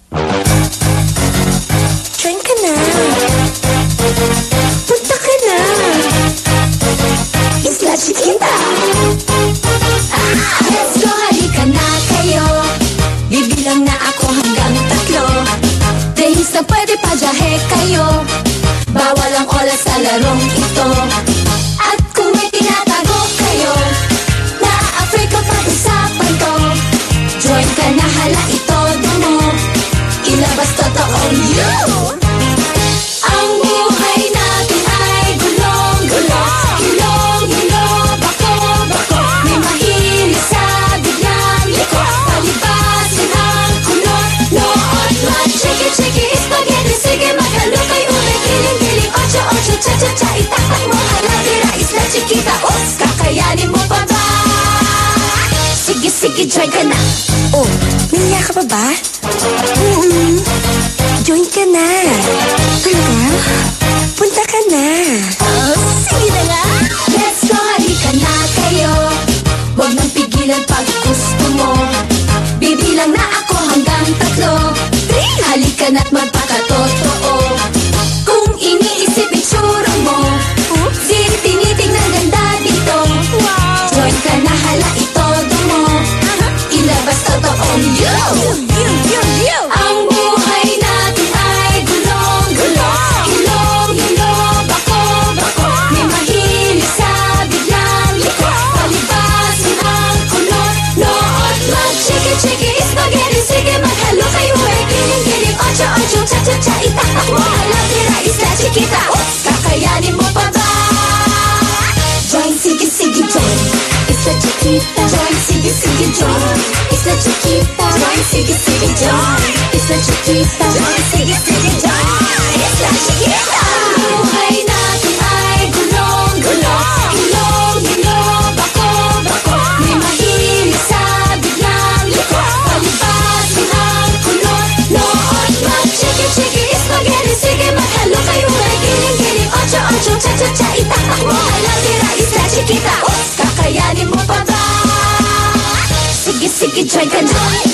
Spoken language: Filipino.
Join ka na. Punta ka na. Isla Chiquita. Let's go, halika na kayo. Bibilang na ako hanggang 3. Days na pwede pajahe kayo. Bawal ang oras sa larong ito. At kung may tinatago kayo na Africa pag-usapan to, join ka na, hala ito mo. Ilabas totoong you. Ang buhay natin ay gulong-gulo. Hilong-hilo, bako-bako. May mahilig sa biglang liko. Palibasin ang kulot, noot man. Chiki-chiki, spaghetti, sige maghalo kay uray. Giling-giling, ocho-ocho, cha-cha-cha. Itaktak mo, hala tira, Isla Chiquita. Oops, kakayanin mo pa ba? Sige-sige, join ka na. Oh, naiya ka pa ba? Join ka na. Talaga? Punta ka na. Oh, sige na nga. Let's go, halika na kayo. Huwag nang pigilan pag gusto mo. Bibilang na ako hanggang 3. Halika na't magpakatotoo. Kung iniisip itsura mo, di tinitignan ganda dito. Join ka na, hala ito mo. Ilabas totoong you. Ang buhay natin ay gulong-gulo. Hilong-hilo, bako-bako. May mahilig sa biglang liko. Palibasin ang kulot, noot man. Chiki-chiki, spaghetti, sige maghalo kayo. Giling-giling, ocho-ocho, cha-cha-cha. Itaktak mo, hala tira, Isla Chiquita. Oops, kakayanin mo pa ba? Join, sige-sige, join Isla Chiquita. Join, sige-sige, join Isla Chiquita. Join, sige-sige, join Isla Chiquita. Join, sige-sige, join Isla Chiquita. Ang buhay natin ay gulong-gulo. Hilong-hilo, bako-bako. May mahilig sa biglang liko. Palibasin ang kulot, noot man. Chiki-chiki, spaghetti, sige maghalo kayo. Giling-giling, ocho-ocho, cha-cha-cha. Itaktak mo, hala tira, Isla Chiquita. Oops, kakayanin mo pa ba? Sige-sige, join ka na.